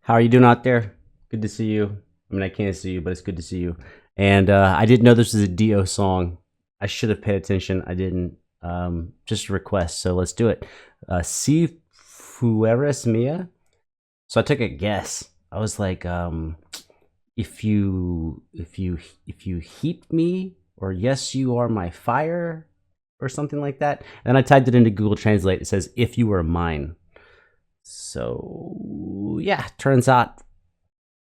How are you doing out there? Good to see you. I mean, I can't see you, but it's good to see you. And I didn't know this was a Dio song. I should have paid attention. I didn't. Just a request, so let's do it. Si Fueras Mia. So I took a guess. I was like, if you heat me, or yes, you are my fire, or something like that. And I typed it into Google Translate. It says, if you were mine. So yeah, turns out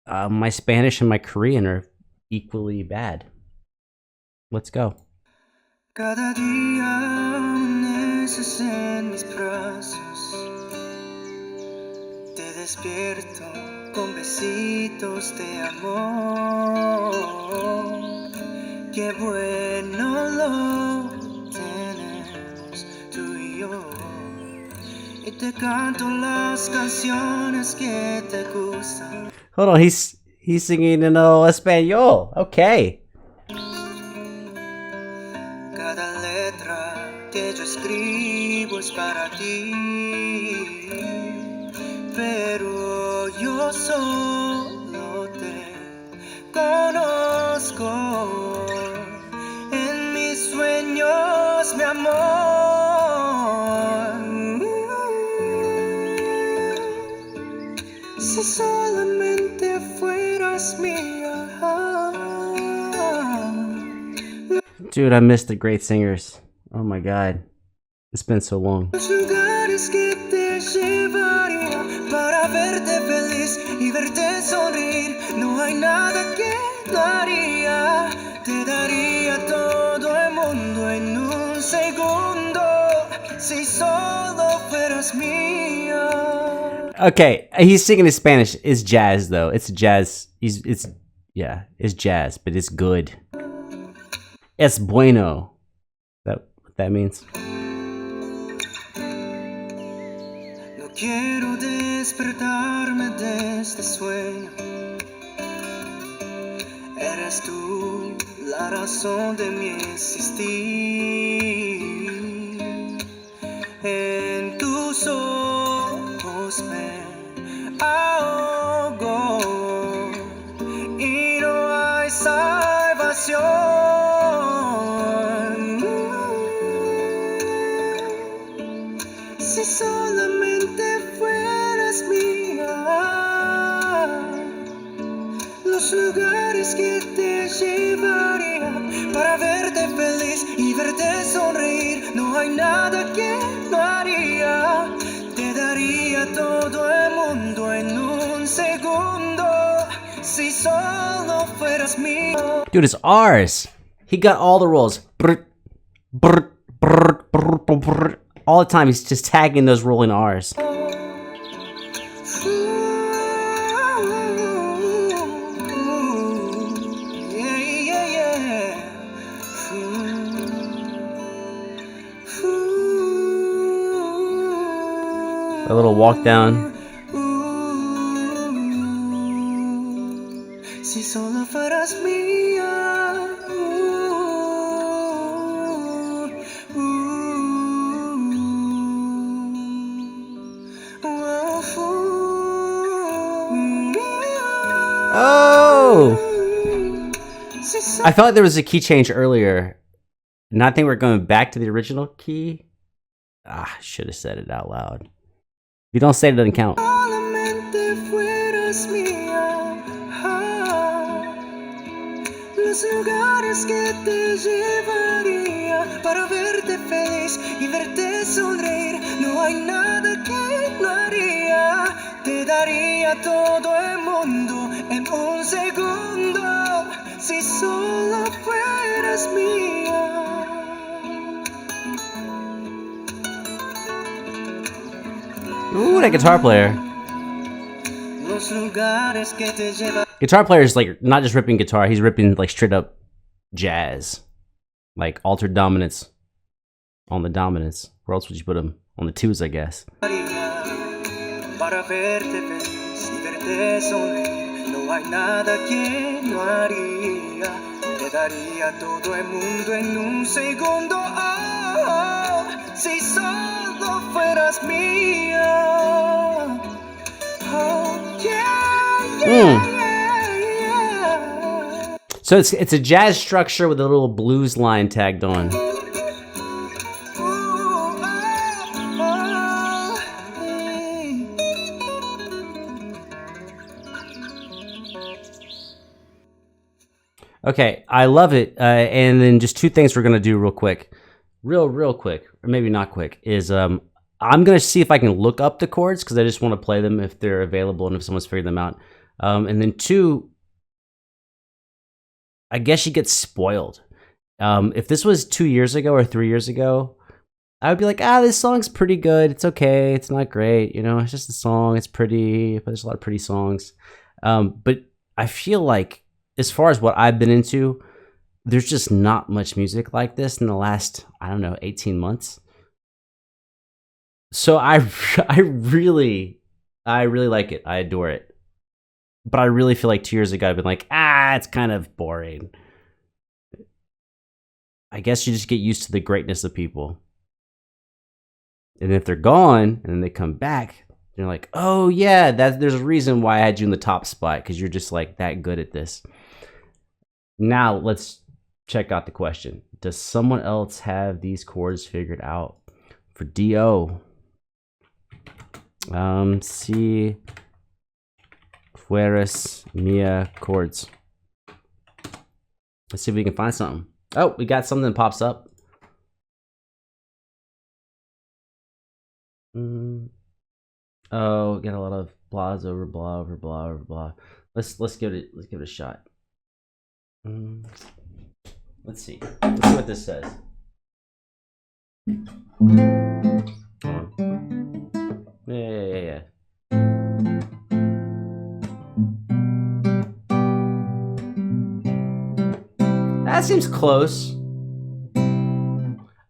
my Spanish and my Korean are equally bad. Let's go. Cada día amaneces en mis brazos, te despierto con besitos de amor. Qué bueno lo tenemos tú y yo. Y te canto las canciones que te gustan. Hold on, he's singing in Espanol. Okay. Cada letra que yo escribo es para ti, pero yo solo te conozco en mis sueños, mi amor. Si solamente fueras mía. Dude, I missed the great singers. Oh my god. It's been so long. Los lugares que te llevaría para verte feliz y verte sonreír. No hay nada que no haría. Te daría todo el mundo en un segundo. Si solo fueras mía. Okay, he's singing in Spanish. It's jazz though. It's jazz. It's jazz, but it's good. Es bueno. That what that means? No quiero despertarme de este sueño. Eres tú la razón de mi existir. En tus ojos me ahogo y no hay salvación. Si solamente fueras mía, los lugares que te llevaría para verte feliz y verte sonreír. No hay nada que no haría. Te daría todo el mundo en un segundo. Si solo fueras mía. Dude, it's R's. He got all the rolls. Brr, brr, brr, brr, brr, brr. All the time, he's just tagging those rolling R's. A little walk down. Si solo fueras mía. Oh! I felt like there was a key change earlier. And I think we're going back to the original key. I should have said it out loud. If you don't say it, it doesn't count. Solamente fueras mía. Los lugares que te llevaría para verte feliz y verte sonreír. No hay nada que no haría. Te daría todo el mundo en un segundo. Si solo fueras mía. Ooh, that guitar player. Los lugares que te llevaría. Guitar player is like not just ripping guitar, he's ripping like straight up jazz. Like altered dominance on the dominance. Where else would you put him? On the twos, I guess. Para verte feliz y verte sonreír. No hay nada que no haría. Te daría todo el mundo en un segundo. Oh, si solo fueras mía. Oh, yeah. So it's a jazz structure with a little blues line tagged on. Okay, I love it. And then just two things we're gonna do real quick, real quick, or maybe not quick. Is I'm gonna see if I can look up the chords because I just want to play them if they're available and if someone's figured them out. And then two, I guess you get spoiled. If this was 2 years ago or 3 years ago, I would be like, this song's pretty good. It's okay. It's not great. You know, it's just a song. It's pretty, but there's a lot of pretty songs. But I feel like, as far as what I've been into, there's just not much music like this in the last, I don't know, 18 months. So I really like it. I adore it. But I really feel like 2 years ago I've been like, it's kind of boring. I guess you just get used to the greatness of people. And if they're gone and then they come back, you're like, oh yeah, there's a reason why I had you in the top spot, because you're just like that good at this. Now let's check out the question. Does someone else have these chords figured out? For D.O., si fueras mia chords. Let's see if we can find something. Oh, we got something that pops up. Oh, got a lot of blahs over blah over blah over blah. Let's give it a shot. Let's see what this says. Yeah. That seems close.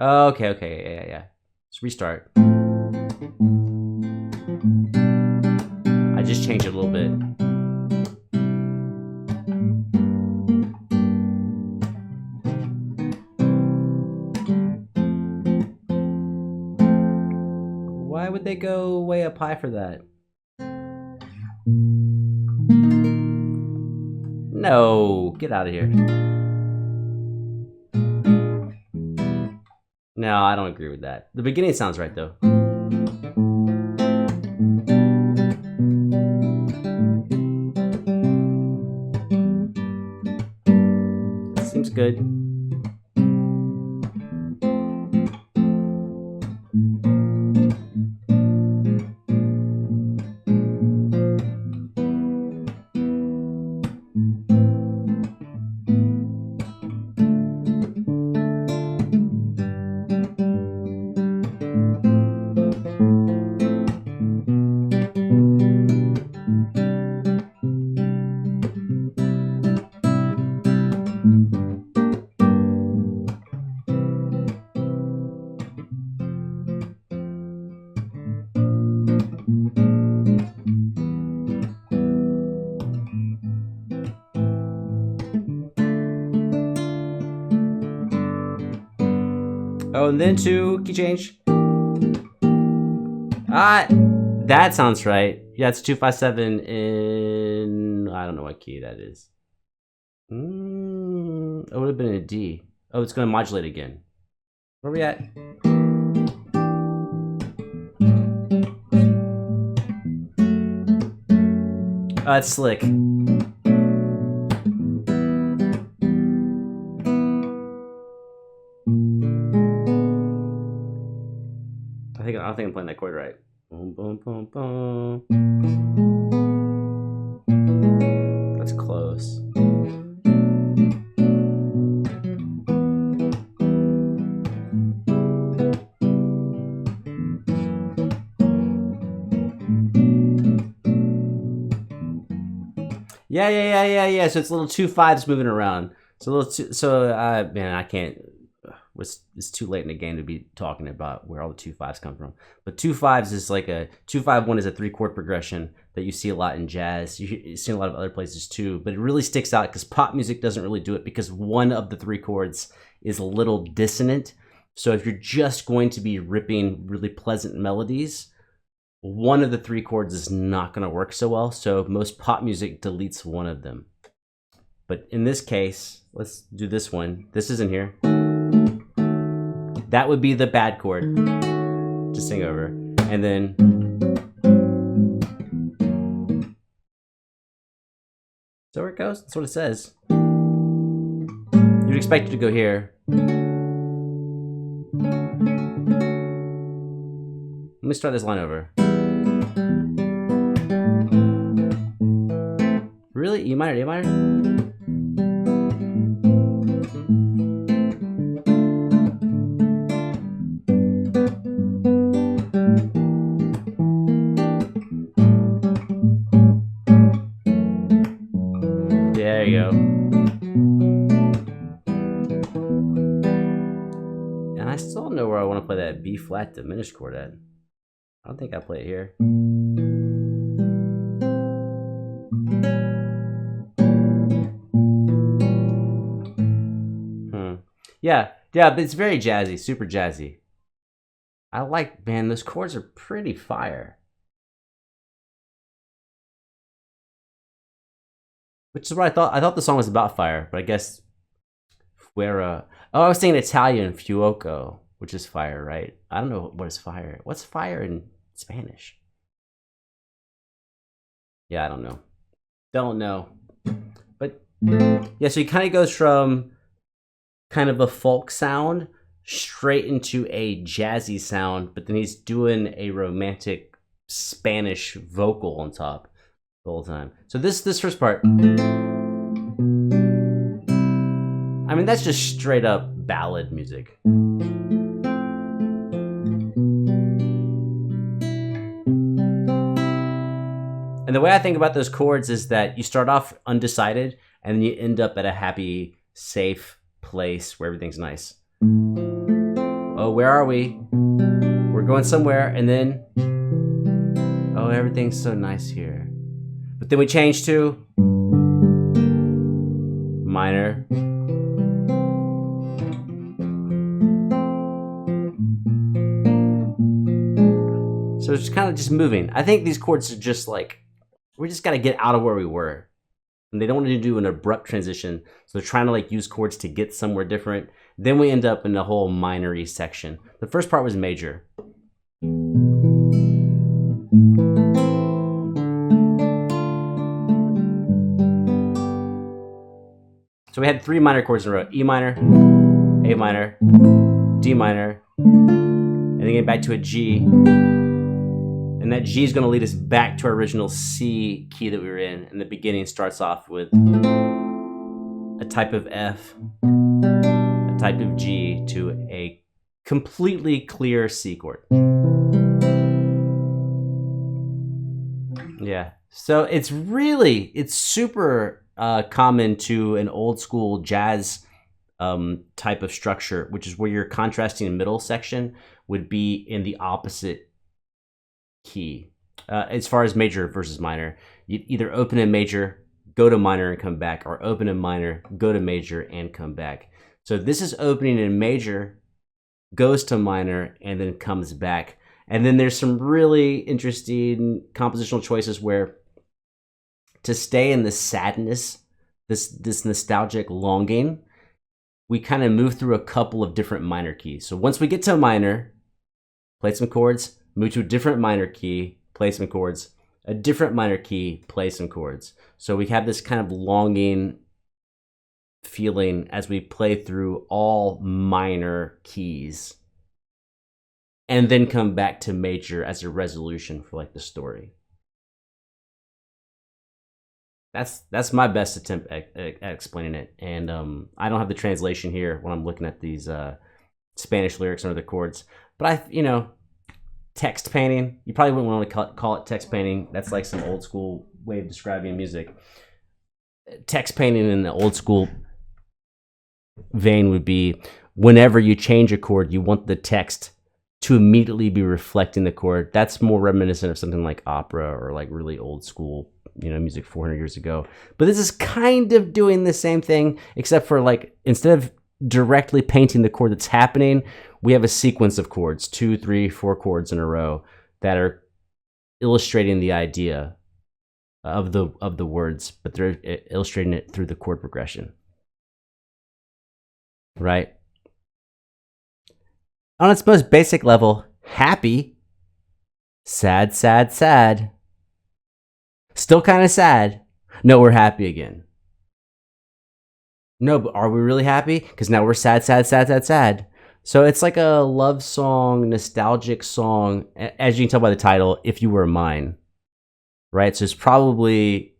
Okay, yeah. Let's restart. I just changed it a little bit. Why would they go way up high for that? No, get out of here. No, I don't agree with that. The beginning sounds right though. Seems good. Oh, and then two, key change. That sounds right. Yeah, it's 257 in, I don't know what key that is. It would have been a D. Oh, it's going to modulate again. Where are we at? It's slick. I don't think I'm playing that chord right. Boom, boom, boom, boom. That's close. Yeah. So it's a little 2 5s moving around. Man, I can't. It's too late in the game to be talking about where all the 2 5s come from. But 2 5s is like a 2-5-1 is a 3-chord progression that you see a lot in jazz. You see a lot of other places too, but it really sticks out because pop music doesn't really do it because one of the 3 chords is a little dissonant. So if you're just going to be ripping really pleasant melodies, one of the three chords is not going to work so well. So most pop music deletes one of them. But in this case, let's do this one. This isn't here. That would be the bad chord to sing over. And then so where it goes. That's what it says. You'd expect it to go here. Let me start this line over. Really? E minor, A minor? There you go. And I still don't know where I want to play that B flat diminished chord at. I don't think I play it here. Yeah, but it's very jazzy, super jazzy. I like, man, those chords are pretty fire. Which is what I thought. I thought the song was about fire, but I guess Fuera. Oh, I was saying Italian, fuoco, which is fire, right? I don't know what is fire. What's fire in Spanish? Yeah, I don't know. Don't know. But yeah, so he kind of goes from kind of a folk sound straight into a jazzy sound, but then he's doing a romantic Spanish vocal on top the whole time. So this first part, I mean, that's just straight up ballad music. And the way I think about those chords is that you start off undecided and then you end up at a happy, safe place where everything's nice. Oh, where are we? We're going somewhere, and then oh, everything's so nice here. But then we change to minor. So it's kind of just moving. I think these chords are just like, we just got to get out of where we were. And they don't want to do an abrupt transition. So they're trying to like use chords to get somewhere different. Then we end up in the whole minor-y section. The first part was major. So we had 3 minor chords in a row. E minor, A minor, D minor, and then get back to a G. And that G is going to lead us back to our original C key that we were in. And the beginning starts off with a type of F, a type of G to a completely clear C chord. Yeah. So it's super common to an old school jazz type of structure, which is where your contrasting middle section would be in the opposite key. As far as major versus minor, you either open in major, go to minor and come back, or open in minor, go to major and come back. So this is opening in major, goes to minor, and then comes back. And then there's some really interesting compositional choices where to stay in the sadness, this nostalgic longing, we kind of move through a couple of different minor keys. So once we get to a minor, play some chords, move to a different minor key, play some chords, a different minor key, play some chords. So we have this kind of longing feeling as we play through all minor keys and then come back to major as a resolution for like the story. That's my best attempt at explaining it. And I don't have the translation here when I'm looking at these Spanish lyrics under the chords, but text painting. You probably wouldn't want to call it text painting. That's like some old school way of describing music. Text painting in the old school vein would be whenever you change a chord, you want the text to immediately be reflecting the chord. That's more reminiscent of something like opera or like really old school, music 400 years ago. But this is kind of doing the same thing, except for like instead of directly painting the chord that's happening, we have a sequence of chords, 2, 3, 4 chords in a row that are illustrating the idea of the words, but they're illustrating it through the chord progression, right? On its most basic level, happy, sad, sad, sad. Still kind of sad. No, we're happy again. No, but are we really happy? Because now we're sad, sad, sad, sad, sad. So it's like a love song, nostalgic song, as you can tell by the title, If You Were Mine, right? So it's probably,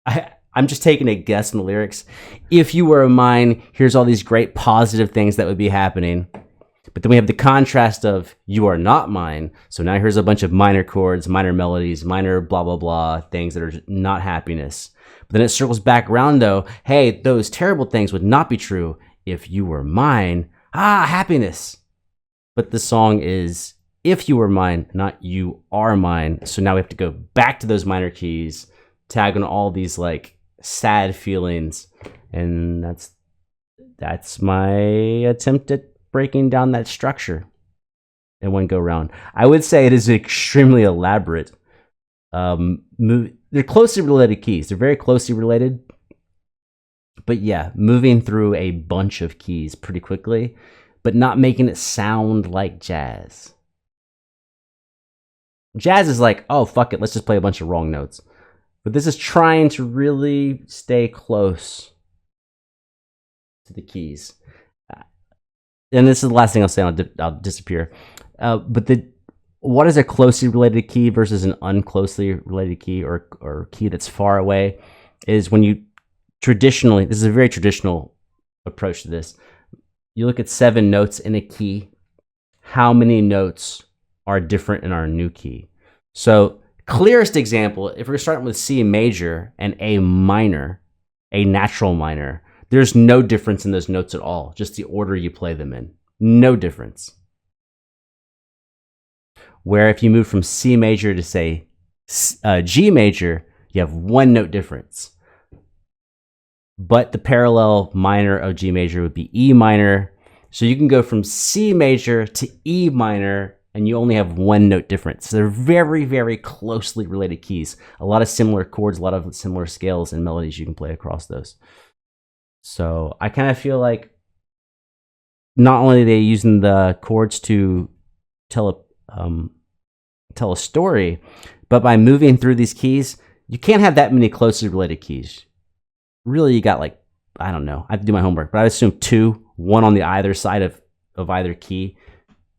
I'm just taking a guess on the lyrics. If you were mine, here's all these great positive things that would be happening. But then we have the contrast of you are not mine. So now here's a bunch of minor chords, minor melodies, minor blah, blah, blah, things that are not happiness. But then it circles back around though. Hey, those terrible things would not be true if you were mine. Happiness. But the song is if you were mine, not you are mine. So now we have to go back to those minor keys, tag on all these like sad feelings. And that's my attempt at breaking down that structure in one go round. I would say it is extremely elaborate. They're closely related keys. They're very closely related. But yeah, moving through a bunch of keys pretty quickly, but not making it sound like jazz. Jazz is like, oh, fuck it, let's just play a bunch of wrong notes. But this is trying to really stay close to the keys. And this is the last thing I'll say, I'll disappear. But what is a closely related key versus an unclosely related key or key that's far away is when you traditionally, this is a very traditional approach to this. You look at 7 notes in a key. How many notes are different in our new key? So clearest example, if we're starting with C major and A minor, a natural minor, there's no difference in those notes at all, just the order you play them in. No difference. Where if you move from C major to say G major, you have 1 note difference. But the parallel minor of G major would be E minor. So you can go from C major to E minor and you only have 1 note difference. So they're very, very closely related keys. A lot of similar chords, a lot of similar scales and melodies you can play across those. So I kind of feel like not only are they using the chords to tell a story, but by moving through these keys, you can't have that many closely related keys. Really, you got like, I don't know, I have to do my homework, but I assume 2, 1 on the either side of either key,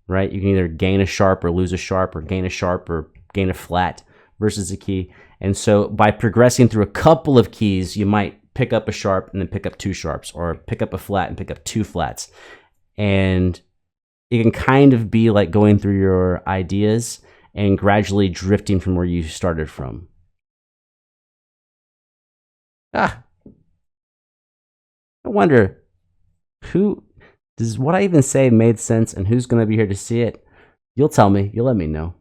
right? You can either gain a sharp or lose a sharp or gain a sharp or gain a flat versus a key. And so by progressing through a couple of keys, you might pick up a sharp and then pick up 2 sharps, or pick up a flat and pick up 2 flats. And it can kind of be like going through your ideas and gradually drifting from where you started from. I wonder does what I even say made sense and who's going to be here to see it? You'll tell me. You'll let me know.